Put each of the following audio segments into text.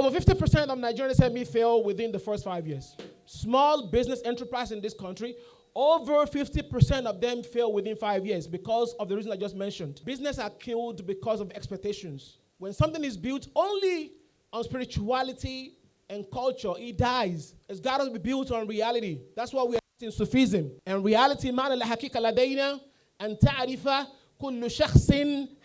Over 50% of Nigerian SME fail within the first 5 years. Small business enterprise in this country, over 50% of them fail within 5 years because of the reason I just mentioned. Business are killed because of expectations. When something is built only on spirituality and culture, it dies. It's got to be built on reality. That's why we are in Sufism. And reality, معنى الحقيقة لدينا أن تعرف كل شخص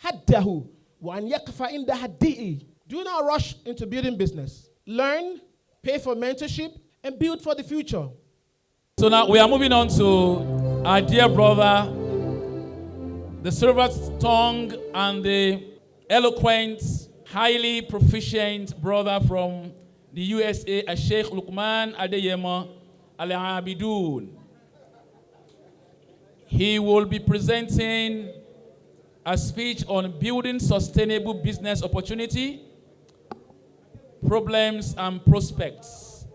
حده وأن يقف عند حده. Do not rush into building business. Learn, pay for mentorship, and build for the future. So now we are moving on to our dear brother, the silver tongue and the eloquent, highly proficient brother from the USA, Sheikh Lukmon Adeyemo Al-Abidun. He will be presenting a speech on building sustainable business opportunity, problems and prospects.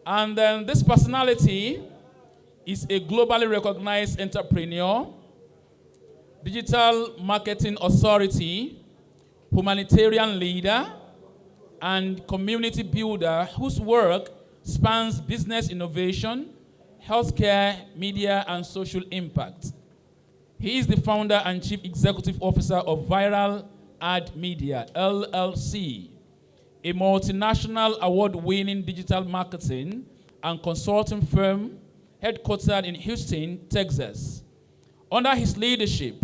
And then this personality is a globally recognized entrepreneur, digital marketing authority, humanitarian leader, and community builder whose work spans business innovation, healthcare, media, and social impact. He is the founder and chief executive officer of Viral Ad Media, LLC, a multinational award-winning digital marketing and consulting firm headquartered in Houston, Texas. Under his leadership,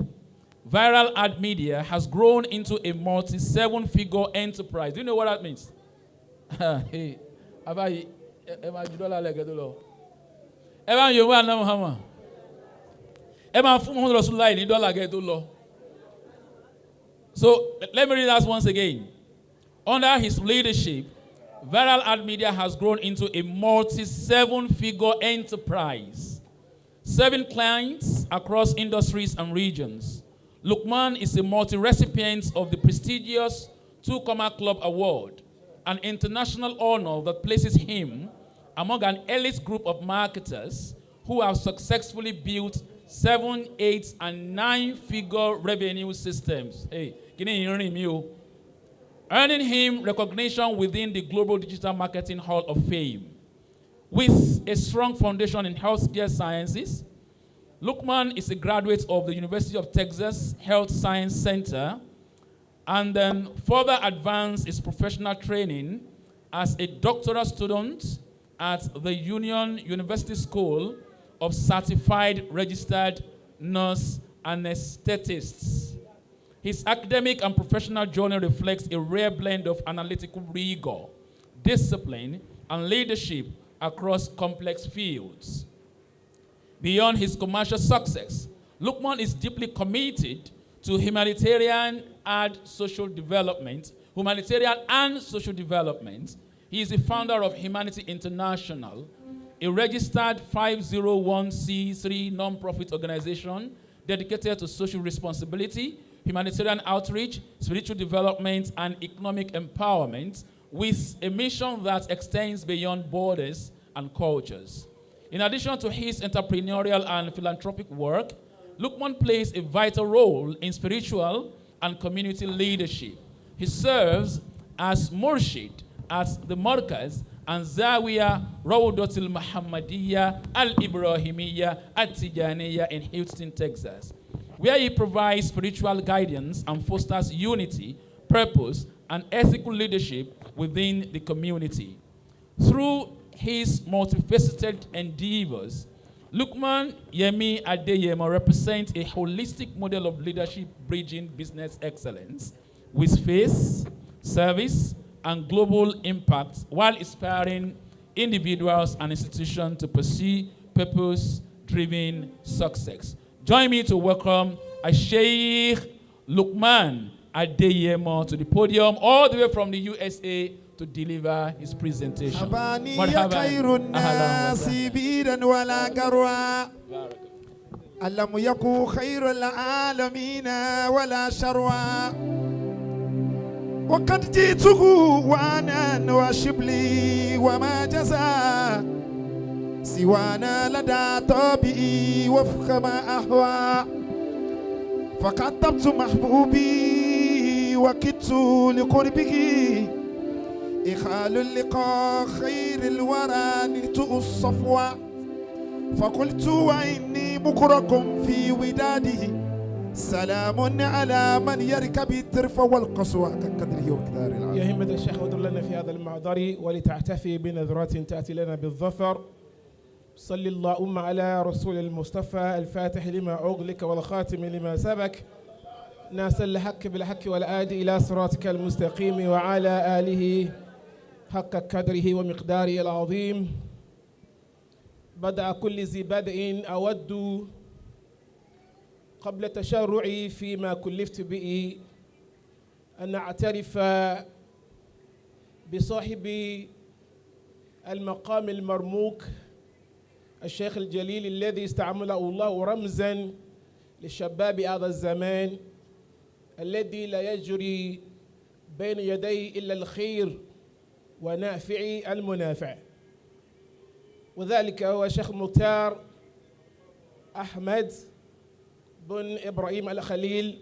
Viral Ad Media has grown into a multi-seven-figure enterprise. Do you know what that means? Hey, so let me read that once again. Under his leadership, Viral Ad Media has grown into a multi-seven-figure enterprise, serving clients across industries and regions. Lukman is a multi-recipient of the prestigious Two Comma Club Award, an international honor that places him among an elite group of marketers who have successfully built 7, 8, and 9-figure revenue systems. Hey, earning him recognition within the Global Digital Marketing Hall of Fame. With a strong foundation in healthcare sciences, Lukman is a graduate of the University of Texas Health Science Center and then further advanced his professional training as a doctoral student at the Union University School of Certified Registered Nurse Anesthetists. His academic and professional journey reflects a rare blend of analytical rigor, discipline, and leadership across complex fields. Beyond his commercial success, Lukman is deeply committed to humanitarian and social development. He is the founder of Humanity International, a registered 501c3 non-profit organization dedicated to social responsibility, humanitarian outreach, spiritual development, and economic empowerment, with a mission that extends beyond borders and cultures. In addition to his entrepreneurial and philanthropic work, Lukman plays a vital role in spiritual and community leadership. He serves as Murshid at the Markaz and Zawiya Rawdatul Muhammadiyya Al-Ibrahimiyya At-Tijaniyya in Houston, Texas, where he provides spiritual guidance and fosters unity, purpose, and ethical leadership within the community. Through his multifaceted endeavors, Lukmon Yemi Adeyemo represents a holistic model of leadership bridging business excellence with faith, service, and global impact while inspiring individuals and institutions to pursue purpose-driven success. Join me to welcome Sheikh Lukmon Adeyemo to the podium all the way from the USA to deliver his presentation. ألم يكن خير العالمين ولا شروا وقد جئته وانا وشبلي وما جزى سوانا لدى طبيعي وفق ما أهوى فقدمت محبوبي وكدت لقربه إخال اللقاء خير الورى نلت الصفوة فقلت وإني مكركم في وداده سلام على من يركب الترف والقسوة كقدره ومقداره العظيم. يا همة الشيخ ادر لنا في هذا المحضر ولتعتفي بنظرات تأتي لنا بالظفر. صل اللهم على رسول المصطفى الفاتح لما أغلق والخاتم لما سبق ناصر الحق بالحق والآدي إلى صراطك المستقيم وعلى آله حق قدره ومقداره العظيم. بدأ كل ذي بدء أود قبل تشرعي فيما كلفت به أن أعترف بصاحب المقام المرموق الشيخ الجليل الذي استعمله الله رمزا للشباب هذا الزمان الذي لا يجري بين يديه إلا الخير ونافع المنافع، وذلك هو الشيخ المختار أحمد بن إبراهيم الخليل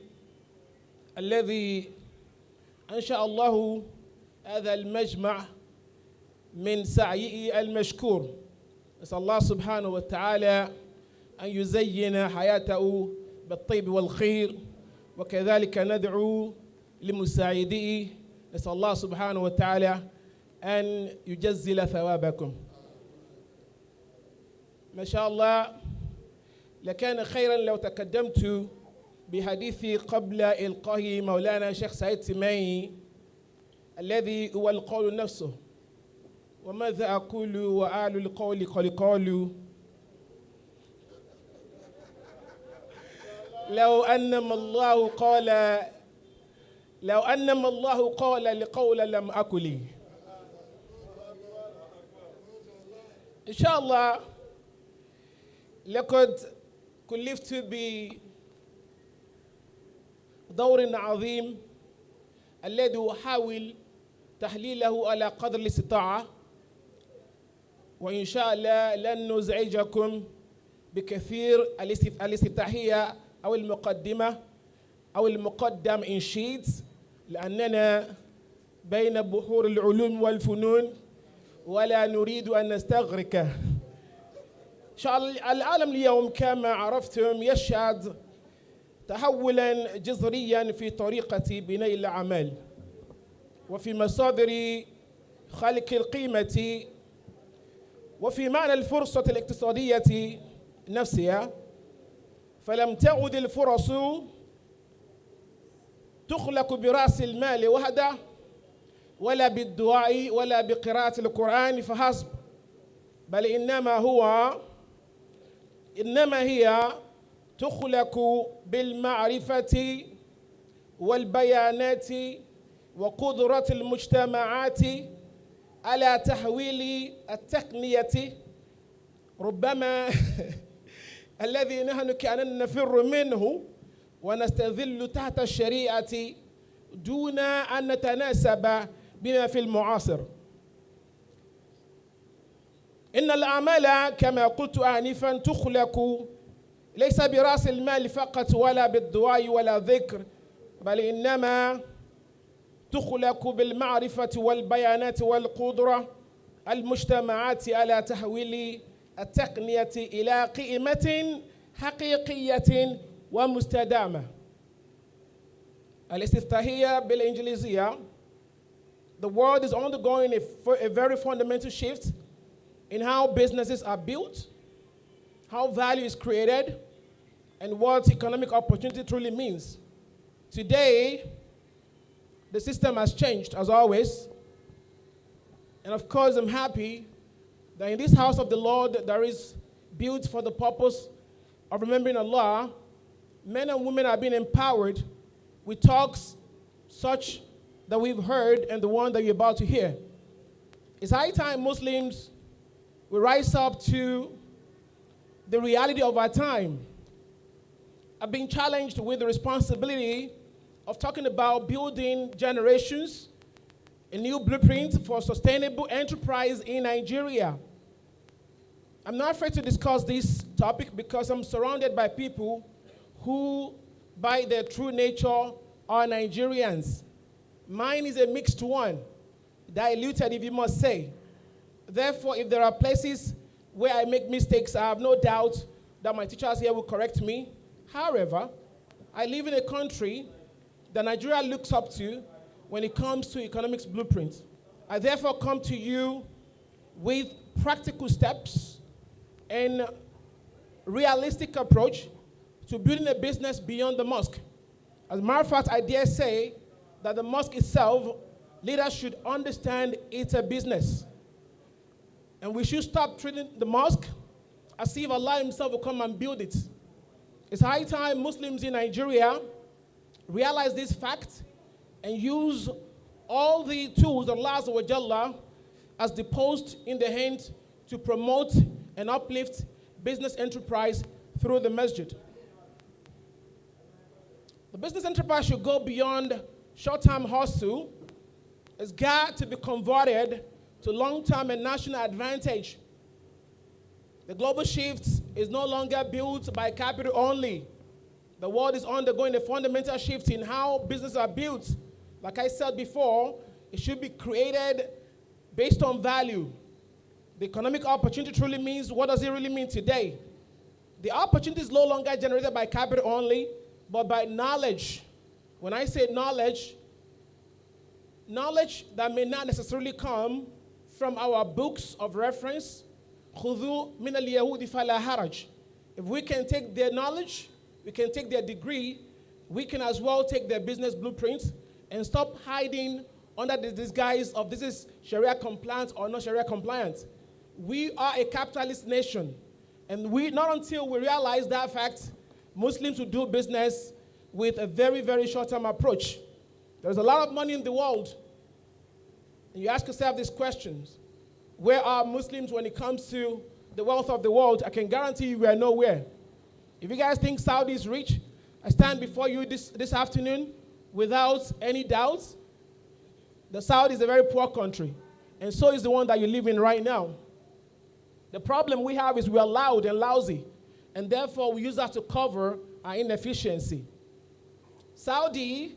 الذي أنشأ الله هذا المجمع من سعيه المشكور. نسأل الله سبحانه وتعالى أن يزين حياته بالطيب والخير، وكذلك ندعو لمساعديه. نسأل الله سبحانه وتعالى أن يجزل ثوابكم. ما شاء الله لكان خيرا لو تقدمت بحديثي قبل إلقاء مولانا شيخ سعيد سماي الذي هو القول نفسه. وماذا أقول وآل القول قد قالوا لو أنما الله قال لقول لم أقل. إن شاء الله لقد كلفت بدور عظيم الذي أحاول تحليله على قدر الاستطاعة، وإن شاء الله لن نزعجكم بكثير الاستفتاحية أو المقدمة أو المقدم إن شئت، لأننا بين بحور العلوم والفنون ولا نريد أن نستغرق. إن شاء الله العالم اليوم كما عرفتم يشهد تحولا جذريا في طريقة بناء الأعمال وفي مصادر خلق القيمة وفي معنى الفرصة الاقتصادية نفسها. فلم تعد الفرص تخلق برأس المال وحده ولا بالدعاء ولا بقراءة القرآن فحسب، بل إنما هي تخلق بالمعرفة والبيانات وقدرة المجتمعات على تحويل التقنية ربما الذي نحن كأننا نفر منه ونستذل تحت الشريعة دون أن نتناسب بما في المعاصر. إن الأعمال كما قلت آنفا تخلق ليس برأس المال فقط ولا بالدعاء ولا ذكر، بل إنما تخلق بالمعرفة والبيانات والقدرة المجتمعات على تحويل التقنية إلى قيمة حقيقية ومستدامة. الاستفتاحية بالإنجليزية. The world is undergoing a very fundamental shift in how businesses are built, how value is created, and what economic opportunity truly means. Today, the system has changed, as always. And of course, I'm happy that in this house of the Lord that is built for the purpose of remembering Allah, men and women are being empowered with talks such that we've heard and the one that you're about to hear. It's high time Muslims will rise up to the reality of our time. I've been challenged with the responsibility of talking about building generations, a new blueprint for sustainable enterprise in Nigeria. I'm not afraid to discuss this topic because I'm surrounded by people who, by their true nature, are Nigerians. Mine is a mixed one. diluted, if you must say. Therefore, if there are places where I make mistakes, I have no doubt that my teachers here will correct me. However, I live in a country that Nigeria looks up to when it comes to economics blueprint. I therefore come to you with practical steps and realistic approach to building a business beyond the mosque. As a matter of fact, I dare say that the mosque itself, leaders should understand it's a business. And we should stop treating the mosque as if Allah himself will come and build it. It's high time Muslims in Nigeria realize this fact and use all the tools that Allah Azza wa Jalla has deposed in their hand to promote and uplift business enterprise through the masjid. The business enterprise should go beyond short-term hustle. It's got to be converted to long-term and national advantage. The global shift is no longer built by capital only. The world is undergoing a fundamental shift in how businesses are built. Like I said before, it should be created based on value. The economic opportunity truly means, what does it really mean today? The opportunity is no longer generated by capital only, but by knowledge. When I say knowledge, knowledge that may not necessarily come from our books of reference. خُذُوا مِنَ الْيَهُودِ فَلَا حَرَجْ. If we can take their knowledge, we can take their degree, we can as well take their business blueprints and stop hiding under the disguise of this is Sharia compliant or not Sharia compliant. We are a capitalist nation, and not until we realize that fact, Muslims will do business with a very, very short-term approach. There's a lot of money in the world, and you ask yourself these questions. Where are Muslims when it comes to the wealth of the world? I can guarantee you we are nowhere. If you guys think Saudi is rich, I stand before you this afternoon without any doubts. The Saudi is a very poor country, and so is the one that you live in right now. The problem we have is we are loud and lousy, and therefore we use that to cover our inefficiency. Saudi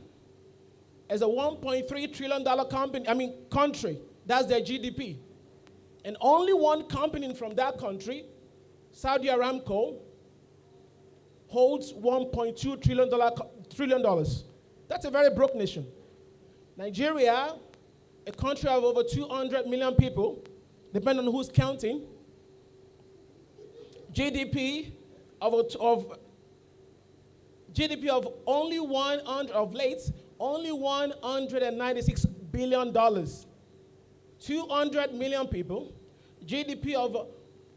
is a $1.3 trillion country. That's their GDP. And only one company from that country, Saudi Aramco, holds $1.2 trillion. That's a very broke nation. Nigeria, a country of over 200 million people, depending on who's counting, GDP of only only $196 billion. 200 million people, GDP of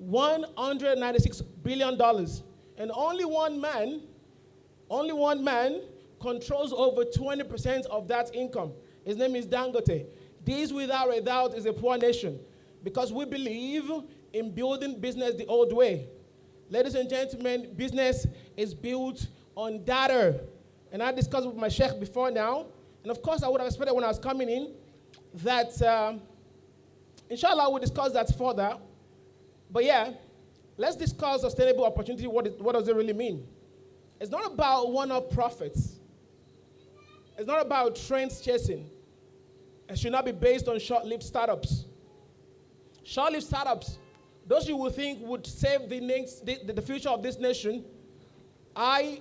$196 billion. And only one man controls over 20% of that income. His name is Dangote. This, without a doubt, is a poor nation because we believe in building business the old way. Ladies and gentlemen, business is built on data. And I discussed with my sheikh before now. And of course, I would have expected when I was coming in that, inshallah, we'll discuss that further. But yeah, let's discuss sustainable opportunity. What does it really mean? It's not about one-off profits. It's not about trends chasing. It should not be based on short-lived startups. Short-lived startups, those you would think would save the future of this nation. I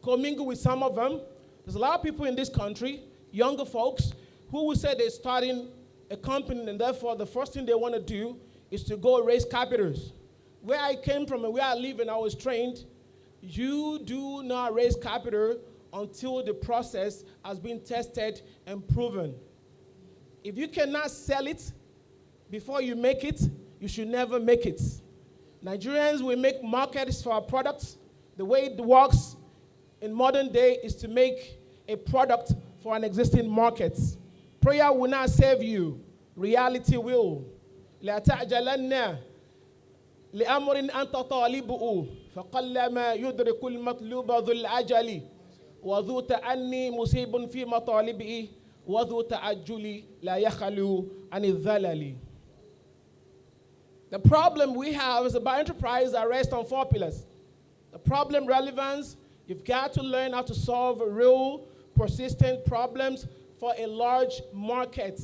commingle with some of them. There's a lot of people in this country, younger folks, who will say they're starting a company and therefore the first thing they want to do is to go raise capitals. Where I came from and where I live and I was trained, you do not raise capital until the process has been tested and proven. If you cannot sell it before you make it, you should never make it. Nigerians will make markets for our products. The way it works in modern day is to make a product for an existing market. Prayer will not save you. Reality will. لا تعجلن لأمر أنت طالبه فقلما يدرك المطلوب ذو العجل وذو تأني مصيب في مطالبه وذو تعجل لا يخلو عن الذلل. The problem we have is about enterprise that rests on 4 pillars. The problem relevance, you've got to learn how to solve real, persistent problems for a large market.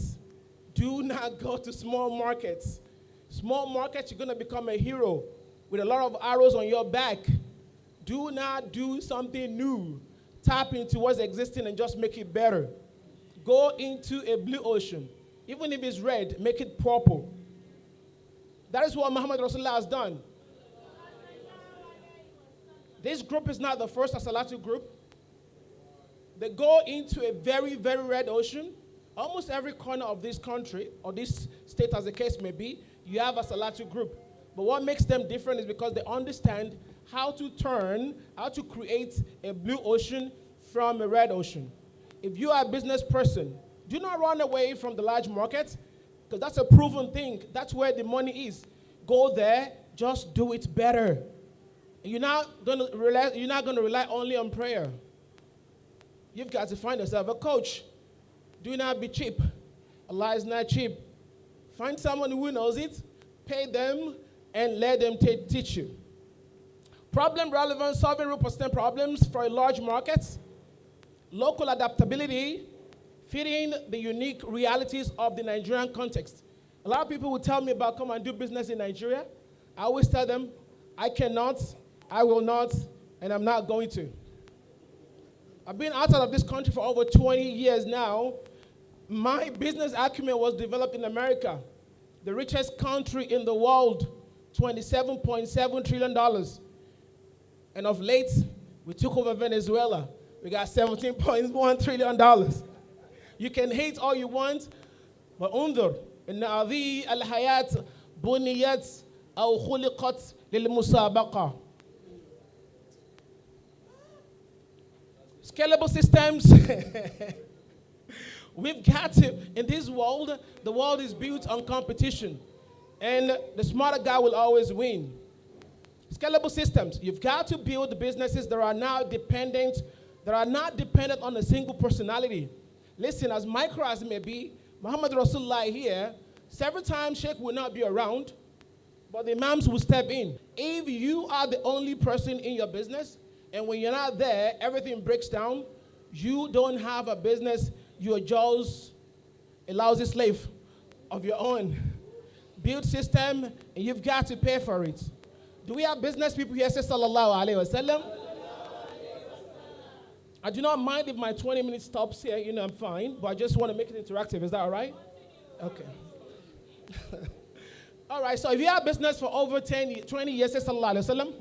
Do not go to small markets. Small markets, you're going to become a hero with a lot of arrows on your back. Do not do something new. Tap into what's existing and just make it better. Go into a blue ocean. Even if it's red, make it purple. That is what Muhammad Rasulullah has done. This group is not the first As-Salatu group. They go into a very, very red ocean. Almost every corner of this country, or this state as the case may be, you have a Salatu group. But what makes them different is because they understand how to create a blue ocean from a red ocean. If you are a business person, do not run away from the large market, because that's a proven thing. That's where the money is. Go there, just do it better. You're not going to rely only on prayer. You've got to find yourself a coach. Do not be cheap. Allah is not cheap. Find someone who knows it, pay them, and let them teach you. Problem relevant, solving real persistent problems for a large market. Local adaptability, fitting the unique realities of the Nigerian context. A lot of people will tell me about come and do business in Nigeria. I always tell them, I cannot, I will not, and I'm not going to. I've been outside of this country for over 20 years now. My business acumen was developed in America, the richest country in the world, $27.7 trillion. And of late, we took over Venezuela. We got $17.1 trillion. You can hate all you want, but انظر إن هذه الحياة بنيت أو خلقت للمسابقة. Scalable systems. We've got to, in this world, the world is built on competition. And the smarter guy will always win. Scalable systems. You've got to build businesses that are not dependent on a single personality. Listen, as micro as it may be, Muhammad Rasulullah here, several times Sheikh will not be around, but the imams will step in. If you are the only person in your business, and when you're not there, everything breaks down, you don't have a business, you're just a lousy slave of your own. Build system, and you've got to pay for it. Do we have business people here say sallallahu alayhi wa sallam? I do not mind if my 20 minutes stops here, I'm fine, but I just want to make it interactive. Is that all right? Okay. All right, so if you have business for over 20 years, say sallallahu alayhi wa sallam.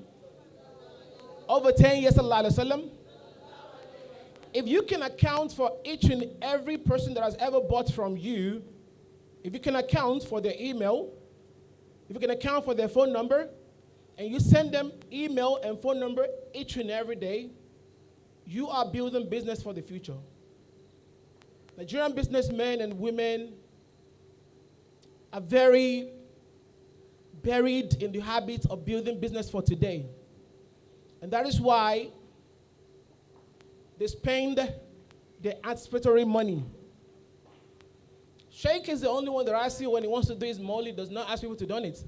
Over 10 years, sallallahu alayhi wa sallam. If you can account for each and every person that has ever bought from you, if you can account for their email, if you can account for their phone number, and you send them email and phone number each and every day, you are building business for the future. Nigerian businessmen and women are very buried in the habit of building business for today. And that is why they spend their anticipatory money. Sheikh is the only one that I see when he wants to do his Mawlid, does not ask people to donate.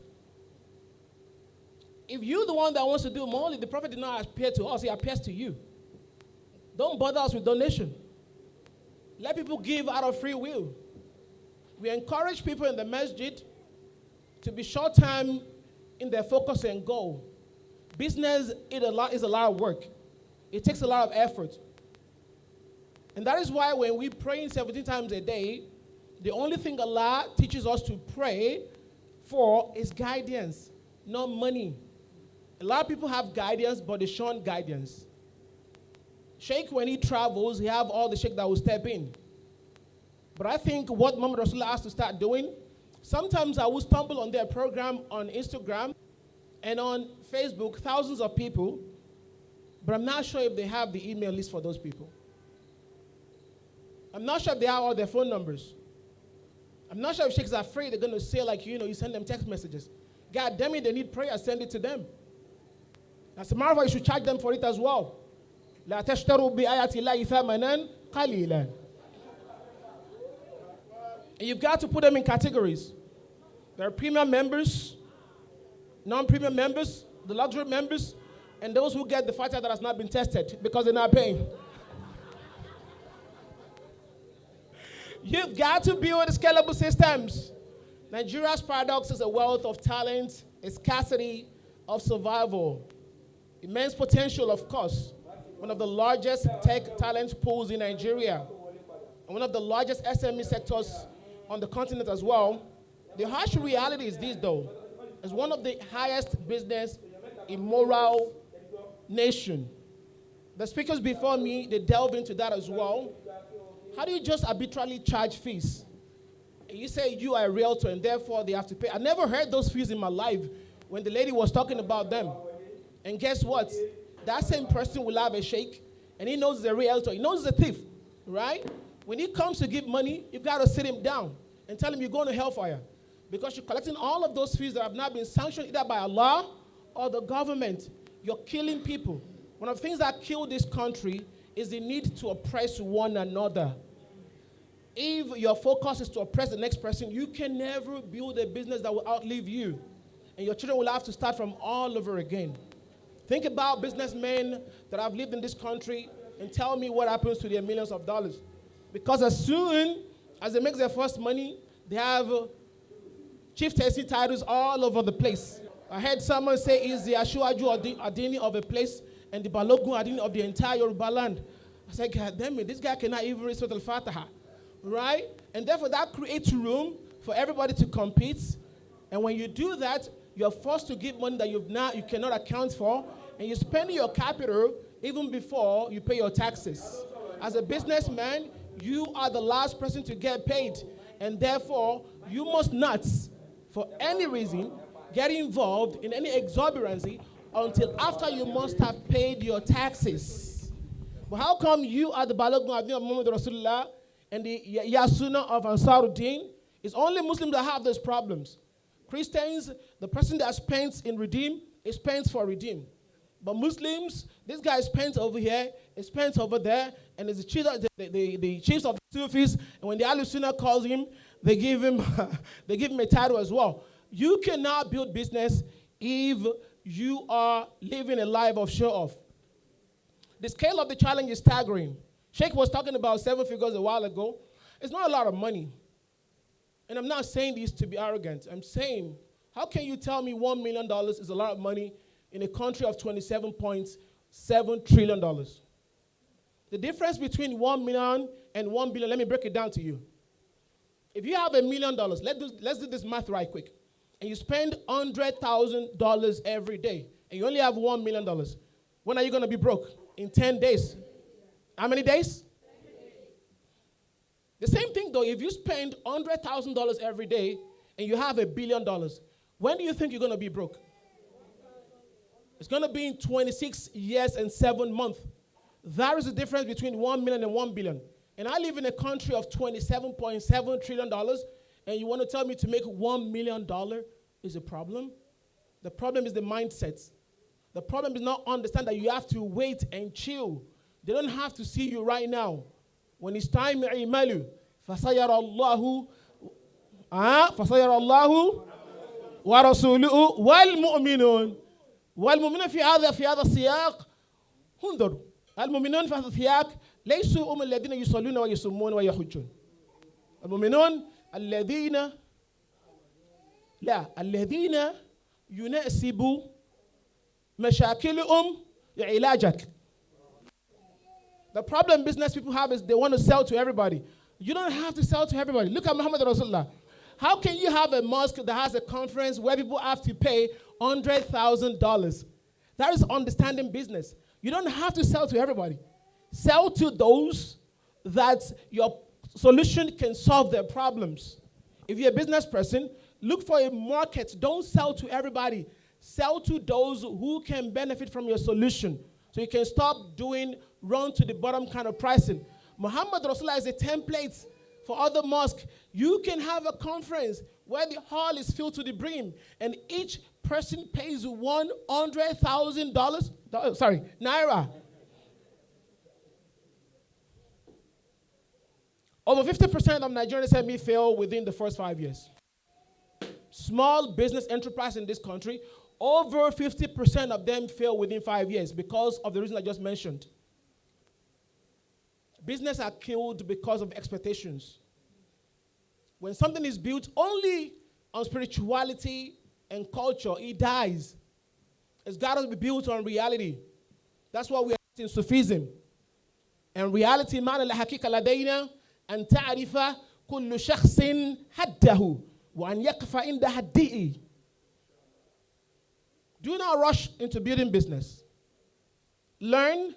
If you're the one that wants to do Mawlid, the Prophet did not appear to us, he appears to you. Don't bother us with donation. Let people give out of free will. We encourage people in the masjid to be short-term in their focus and goal. Business is a lot of work. It takes a lot of effort. And that is why when we pray 17 times a day, the only thing Allah teaches us to pray for is guidance, not money. A lot of people have guidance, but they shun guidance. Sheikh, when he travels, he have all the sheikh that will step in. But I think what Muhammad Rasulullah has to start doing, sometimes I will stumble on their program on Instagram and on Facebook, thousands of people, but I'm not sure if they have the email list for those people. I'm not sure if they have all their phone numbers. I'm not sure if sheikhs are afraid they're going to say, like, you send them text messages. God damn it, they need prayer, send it to them. As a matter of fact, you should charge them for it as well. لا تشتروا بآيات الله ثمنا قليلا. And you've got to put them in categories. There are premium members, non-premium members, the luxury members, and those who get the fighter that has not been tested because they're not paying. You've got to build scalable systems. Nigeria's paradox is a wealth of talent, a scarcity of survival. Immense potential, of course. One of the largest tech talent pools in Nigeria. And one of the largest SME sectors on the continent as well. The harsh reality is this, though. As one of the highest business immoral nation. The speakers before me, they delve into that as well. How do you just arbitrarily charge fees? You say you are a realtor and therefore they have to pay. I never heard those fees in my life when the lady was talking about them. And guess what? That same person will have a sheikh and he knows he's a realtor. He knows he's a thief, right? When he comes to give money, you've got to sit him down and tell him you're going to hellfire. Because you're collecting all of those fees that have not been sanctioned either by Allah or the government. You're killing people. One of the things that kill this country is the need to oppress one another. If your focus is to oppress the next person, you can never build a business that will outlive you. And your children will have to start from all over again. Think about businessmen that have lived in this country and tell me what happens to their millions of dollars. Because as soon as they make their first money, they have chieftaincy titles all over the place. I heard someone say he's the Ashuaju Adini of a place and the Balogun Adini of the entire Yoruba land. I said, God damn it, this guy cannot even read Surah Al-Fatiha, right? And therefore that creates room for everybody to compete. And when you do that, you're forced to give money that you cannot account for, and you spend your capital even before you pay your taxes. As a businessman, you are the last person to get paid, and therefore you must not, for any reason, get involved in any exorbitancy until after you must have paid your taxes. But how come you are the Balogun of Muhammad Rasulullah and the Yasuna of Ansaruddin? It's only Muslims that have those problems. Christians, the person that spends in Redeem, is spends for Redeem. But Muslims, this guy spends over here, he spends over there, and it's the chiefs of the Sufis, and when the Al-Sunnah calls him, they give him a title as well. You cannot build business if you are living a life of show-off. The scale of the challenge is staggering. Sheikh was talking about 7 figures a while ago. It's not a lot of money. And I'm not saying this to be arrogant. I'm saying, how can you tell me $1 million is a lot of money in a country of $27.7 trillion? The difference between 1 million and 1 billion, let me break it down to you. If you have $1 million, let's do this math right quick, and you spend $100,000 every day, and you only have $1 million, when are you going to be broke? In 10 days. How many days? The same thing though, if you spend $100,000 every day and you have $1 billion, when do you think you're going to be broke? It's going to be in 26 years and 7 months. That is the difference between 1 million and 1 billion. And I live in a country of $27.7 trillion, and you want to tell me to make $1 million is a problem? The problem is the mindset. The problem is not understand that you have to wait and chill. They don't have to see you right now. When it's time, imalu, فَسَيَرَ اللَّهُ وَرَسُولُهُ وَالْمُؤْمِنُونَ في هذا السياق انظروا المؤمنون في هذا السياق ليسوا هم الذين يصلون ويصومون ويحجون. المؤمنون الذين يناسب مشاكلهم علاجك. The problem business people have is they want to sell to everybody. You don't have to sell to everybody. Look at Muhammad Rasulullah. How can you have a mosque that has a conference where people have to pay $100,000? That is understanding business. You don't have to sell to everybody. Sell to those that your solution can solve their problems. If you're a business person, look for a market. Don't sell to everybody. Sell to those who can benefit from your solution. So you can stop doing run to the bottom kind of pricing. Muhammad Rasulullah is a template for other mosques. You can have a conference where the hall is filled to the brim and each person pays $100,000, naira. Over 50% of Nigerian SME fail within the first 5 years. Small business enterprise in this country, over 50% of them fail within 5 years because of the reason I just mentioned. Business are killed because of expectations. When something is built only on spirituality and culture, it dies. It's got to be built on reality. That's why we are in Sufism. And reality, معنى الحقيقة لدينا أن تعرف كل شخص حده وأن يقف عند حده. Do not rush into building business. Learn,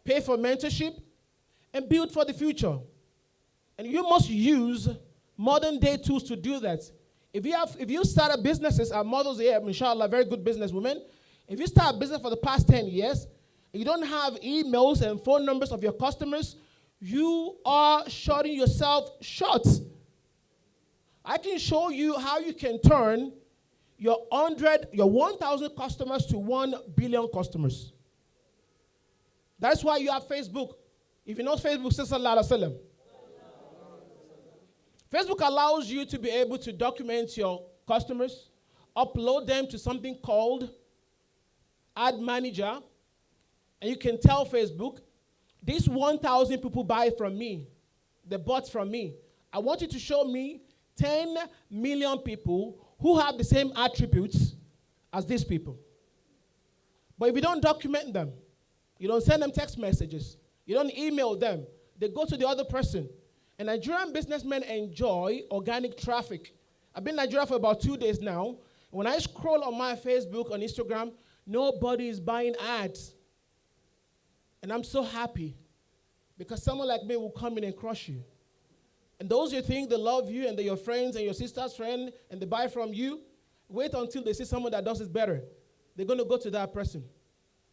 pay for mentorship, and build for the future. And you must use modern day tools to do that. If you start a businesses, our models here, inshallah, very good businesswomen. If you start a business for the past 10 years, and you don't have emails and phone numbers of your customers, you are shutting yourself short. I can show you how you can turn your 1,000 customers to 1 billion customers. That's why you have Facebook. If you know Facebook, sallallahu alaihi wasallam. Facebook allows you to be able to document your customers, upload them to something called Ad Manager, and you can tell Facebook, these 1,000 people buy from me. They bought from me. I want you to show me 10 million people who have the same attributes as these people. But if you don't document them, you don't send them text messages, you don't email them, they go to the other person. And Nigerian businessmen enjoy organic traffic. I've been in Nigeria for about 2 days now. When I scroll on my Facebook, on Instagram, nobody is buying ads. And I'm so happy because someone like me will come in and crush you. And those you think they love you and they're your friends and your sister's friend and they buy from you, wait until they see someone that does it better. They're going to go to that person.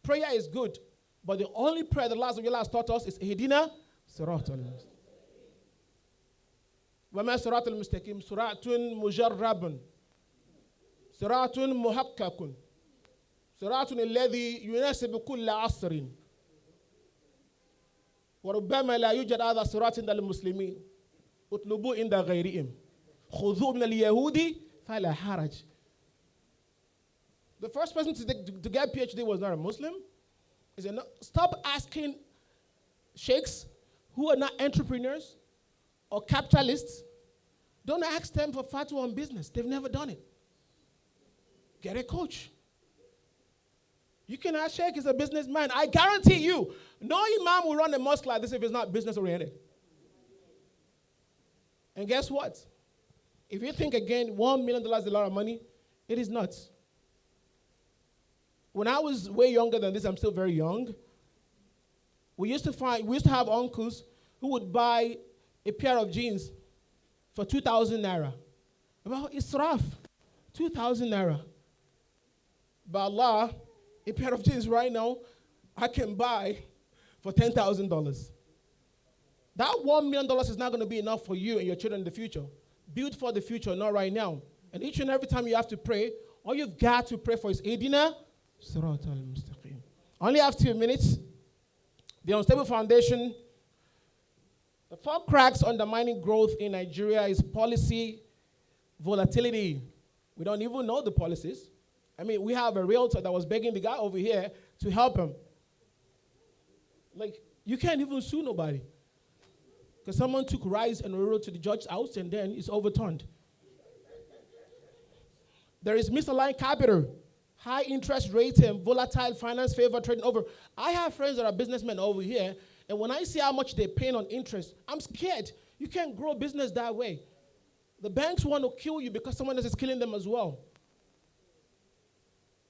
Prayer is good, but the only prayer the last of your last taught us is Ihdina Siratal Mustaqim. وما صراط المستقيم صراط مجرب صراط محقق صراط الذي يناسب كل عصر وربما لا يوجد هذا الصراط عند المسلمين اطلبوا عند غيرهم خذوا من اليهود فلا حرج. The first person to get PhD was not a Muslim. Stop asking sheikhs who are not entrepreneurs or capitalists. Don't ask them for fatwa on business. They've never done it. Get a coach. You can ask Sheikh, he's a businessman. I guarantee you, no imam will run a mosque like this if it's not business oriented. And guess what? If you think again, $1 million is a lot of money, it is not. When I was way younger than this, I'm still very young. We used to have uncles who would buy a pair of jeans for 2,000 naira. Well, israf, 2,000 naira. But Allah, a pair of jeans right now, I can buy for $10,000. That $1 million is not going to be enough for you and your children in the future. Build for the future, not right now. And each and every time you have to pray, all you've got to pray for is Ihdina Siratal Mustaqim. I only have 2 minutes. The unstable foundation. The 4 cracks undermining growth in Nigeria is policy volatility. We don't even know the policies. I mean, we have a realtor that was begging the guy over here to help him. Like, you can't even sue nobody. Because someone took rice and rural to the judge's house and then it's overturned. There is misaligned capital, high interest rates and volatile finance favor trading over. I have friends that are businessmen over here, and when I see how much they're paying on interest, I'm scared. You can't grow business that way. The banks want to kill you because someone else is killing them as well.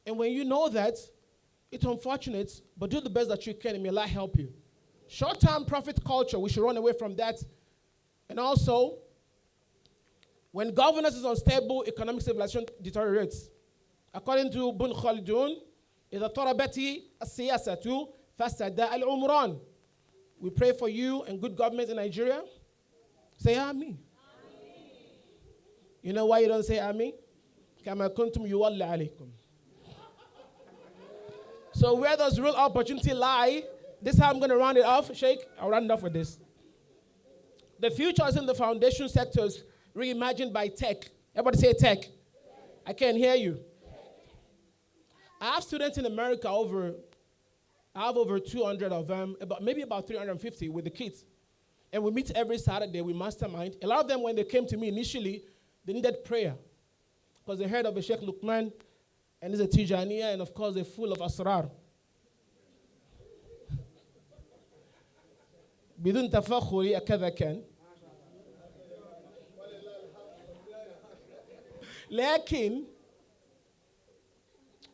And when you know that, it's unfortunate, but do the best that you can and may Allah help you. Short-term profit culture, we should run away from that. And also, when governance is unstable, economic civilization deteriorates. According to Ibn Khaldun, إذا طربت السياسة فسد العمران. We pray for you and good government in Nigeria. Say Ameen. You know why you don't say Ameen? كما كنتم يولى عليكم. So where does real opportunity lie? This is how I'm going to round it off. Sheikh, I'll round it off with this. The future is in the foundation sectors reimagined by tech. Everybody say tech. I can't hear you. I have students in America I have over 200 of them, maybe about 350 with the kids. And we meet every Saturday, we mastermind. A lot of them, when they came to me initially, they needed prayer. Because they heard of a Sheikh Lukman, and he's a Tijaniya, and of course they're full of asrar. بدون تفخري كذا كان. لكن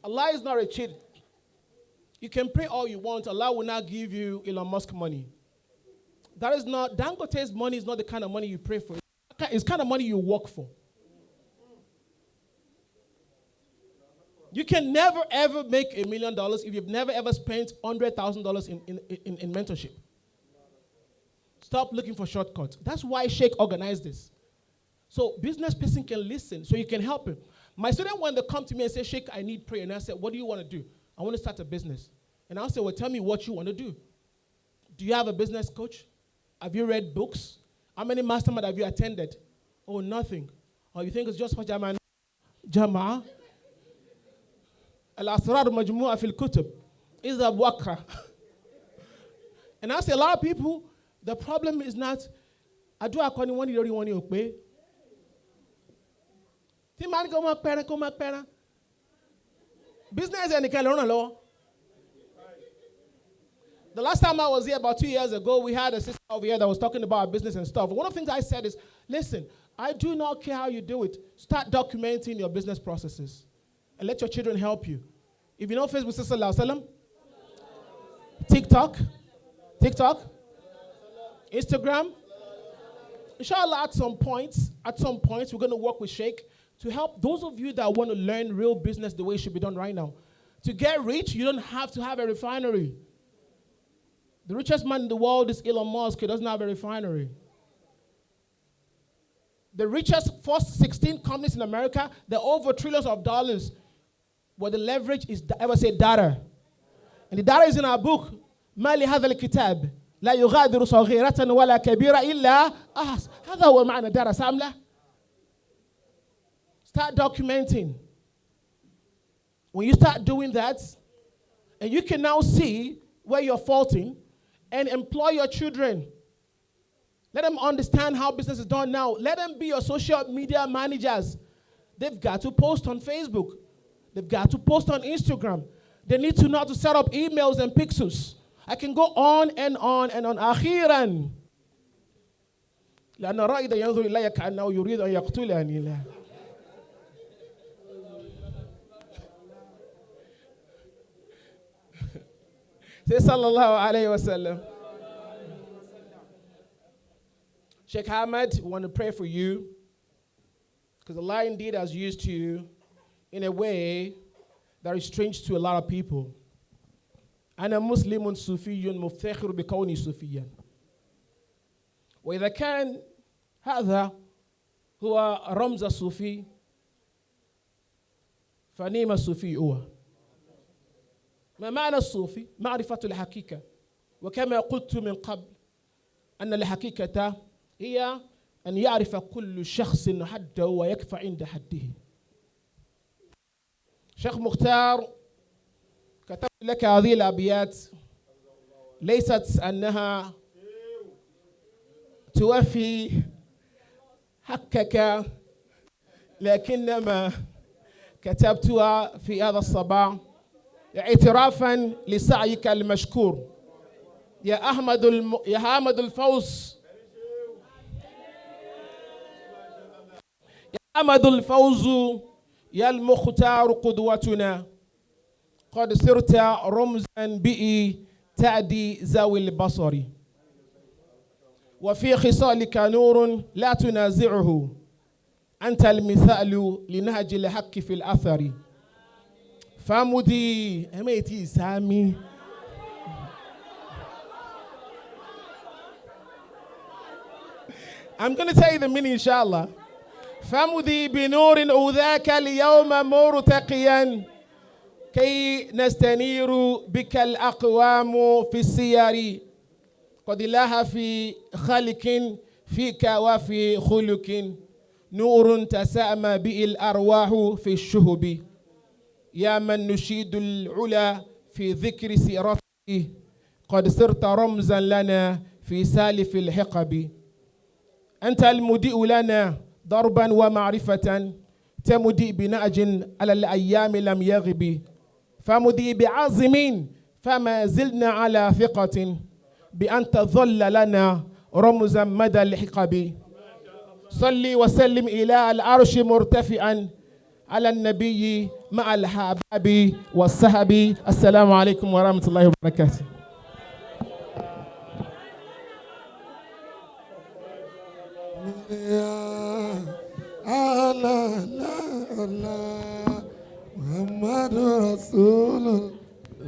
Allah is not a cheat. You can pray all you want. Allah will not give you Elon Musk money. That is not, Dangote's money is not the kind of money you pray for. It's the kind of money you work for. You can never ever make $1 million if you've never ever spent $100,000 in mentorship. Stop looking for shortcuts. That's why Sheikh organized this. So business person can listen, so you can help him. My student, when they come to me and say, Sheikh, I need prayer, and I said, what do you want to do? I want to start a business. And I'll say, well, tell me what you want to do. Do you have a business coach? Have you read books? How many mastermind have you attended? Oh, nothing. Oh, you think it's just for Jama'a? Al-Asrar Majmu'a fil Kutub is a wakra. And I say, a lot of people, the problem is not, I do according to you want to pay. Business and can learn a law. The last time I was here, about 2 years ago, we had a sister over here that was talking about business and stuff. One of the things I said is, listen, I do not care how you do it. Start documenting your business processes and let your children help you. If you know Facebook, Sallallahu Alaihi Wasallam, TikTok, Instagram. Inshallah, at some points, we're going to work with Sheikh to help those of you that want to learn real business the way it should be done right now. To get rich, you don't have to have a refinery. The richest man in the world is Elon Musk. He doesn't have a refinery. The richest first 16 companies in America, they're over trillions of dollars. But the leverage is, I would say, data. And the data is in our book. ما لهذا الكتاب لا يغادر صغيرة ولا كبيرة إلا هذا هو معنى دار ساملة. Start documenting. When you start doing that, and you can now see where you're faulting, and employ your children. Let them understand how business is done now. Let them be your social media managers. They've got to post on Facebook. They've got to post on Instagram. They need to know how to set up emails and pixels. I can go on and on and on. أخيرا لأن الرائد ينظر إلي كأنه يريد أن يقتلني. Say sallallahu alayhi wa sallam. Sheikh Ahmad, we want to pray for you because Allah indeed has used you in a way that is strange to a lot of people. أنا مسلم صوفي مفتخر بكوني صوفيا. وإذا كان هذا هو رمز الصوفي فنيم الصوفي هو. ما معنى الصوفي؟ معرفة الحقيقة. وكما قلت من قبل أن الحقيقة هي أن يعرف كل شخص حده ويكفى عند حده. شيخ مختار كتب لك هذه الأبيات ليست أنها توفي حقك لكنما كتبتها في هذا الصباح اعترافا لسعيك المشكور يا أحمد الفوز يا أحمد الفوز يا المختار قدوتنا قد صرت رمزا بي تعدي ذوي البصر وفي خصالك نور لا تنازعه أنت المثال لنهج الحق في الأثر فمدي أميتي سامي I'm going to tell you the meaning inshallah. فمدي بنور أوذاك اليوم مرتقيا كي نستنير بك الأقوام في السير قد الله في خلق فيك وفي خلق نور تسامى به الأرواح في الشهب يا من نشيد العلا في ذكر سيرته قد صرت رمزا لنا في سالف الحقب. أنت المضيء لنا ضربا ومعرفة، تمضي بنأج على الأيام لم يغب، فمضي بعزم فما زلنا على ثقة بأن تظل لنا رمزا مدى الحقب. صلي وسلم إلى العرش مرتفعا على النبي مع الحباب والصحب. السلام عليكم ورحمة الله وبركاته.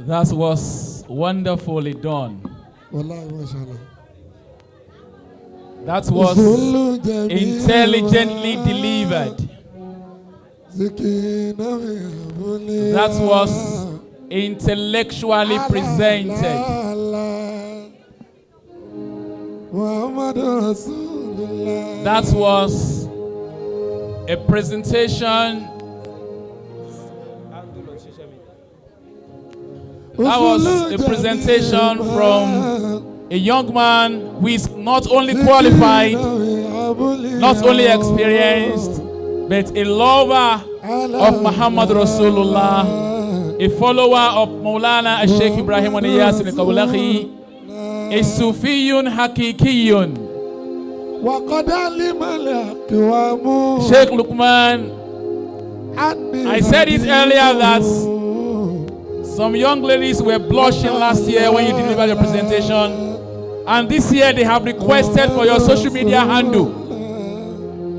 That was wonderfully done. That was intelligently delivered. That was intellectually presented. That was a presentation. That was a presentation from a young man who is not only qualified, not only experienced, but a lover of Muhammad Rasulullah, a follower of Maulana Sheikh Ibrahim Niyas al-Kawlahi, a Sufiyun Hakikiyun. Sheikh Lukman, I said it earlier that some young ladies were blushing last year when you delivered your presentation, and this year they have requested for your social media handle.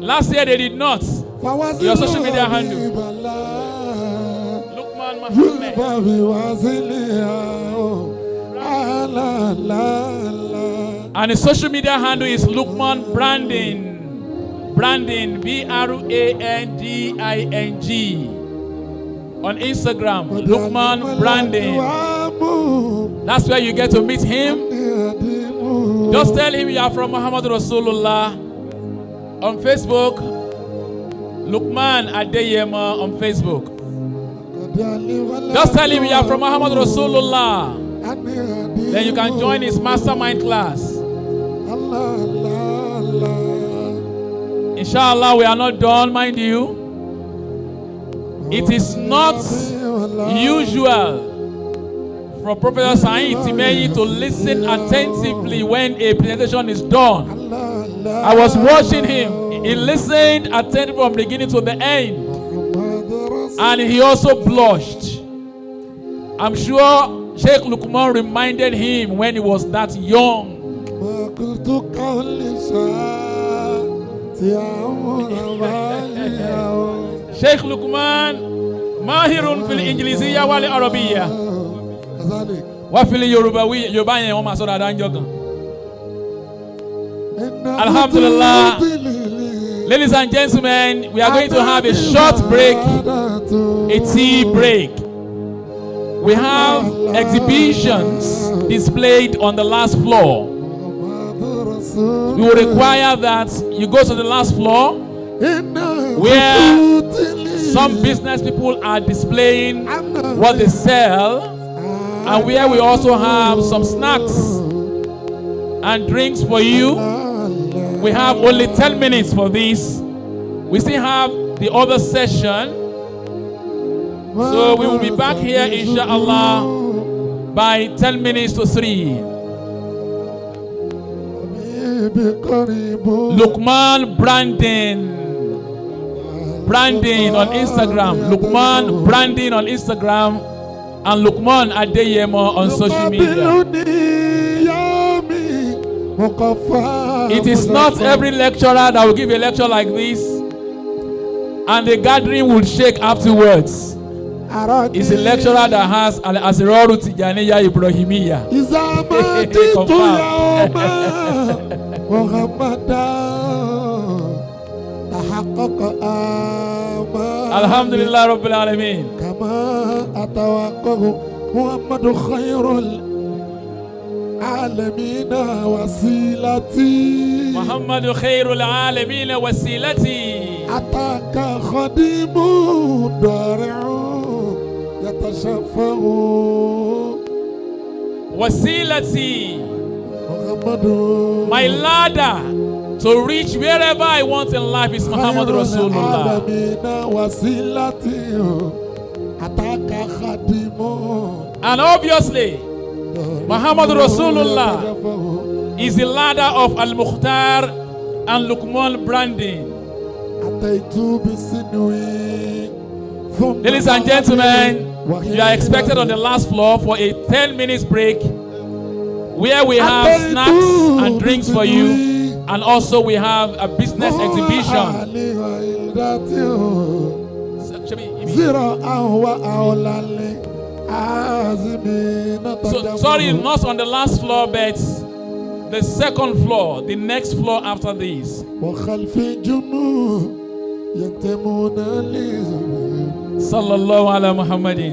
Last year they did not. Your social media handle. Lukman Muhammad. And the social media handle is Lukman Branding. Branding, B-R-A-N-D-I-N-G. On Instagram, Lukman Branding. That's where you get to meet him. Just tell him you are from Muhammad Rasulullah. On Facebook, Lukman Adeyemo on Facebook. Just tell him you are from Muhammad Rasulullah. Then you can join his mastermind class. Inshallah, we are not done, mind you. It is not usual for Professor Saeed Timeyi to listen attentively when a presentation is done. I was watching him. He listened attentively from beginning to the end. And he also blushed. I'm sure Sheikh Lukman reminded him when he was that young. Sheikh Lukman mahirun fil Injiliziyya wal Arabiyya wa fil Yorubawiyya. Yorùbá yẹn wọ́n máa sọ dáadáa ń jọ gan. Alhamdulillah. Ladies and gentlemen, we are going to have a short break, a tea break. We have exhibitions displayed on the last floor. We will require that you go to the last floor where some business people are displaying what they sell, and where we also have some snacks and drinks for you. We have only 10 minutes for this. We still have the other session. So we will be back here, inshallah, by 10 minutes to 3. Lukman Branding. Branding on Instagram. Lukman Branding on Instagram. And Lukman Adeyemo on social media. It is not every lecturer that will give a lecture like this and the gathering will shake afterwards. It's a lecturer that has Al-Asraru Tijaniya Ibrahimiya. Alhamdulillah Rabbil Alameen. Muhammadu Khairul Alamina Wasilati. Muhammadu Khairul Alamina Wasilati. Ataka Khadimu Dari'u Yatashafahu Wasilati. My ladder to reach wherever I want in life is Muhammad Rasulullah. And obviously, Muhammad Rasulullah is the ladder of Al-Muktar and Lukmon branding. Ladies and gentlemen, you are expected on the last floor for a 10 minutes break where we have snacks and drinks for you, and also we have a business exhibition. So, sorry, not on the last floor, but the second floor, the next floor after this. Sallallahu ala Muhammadin.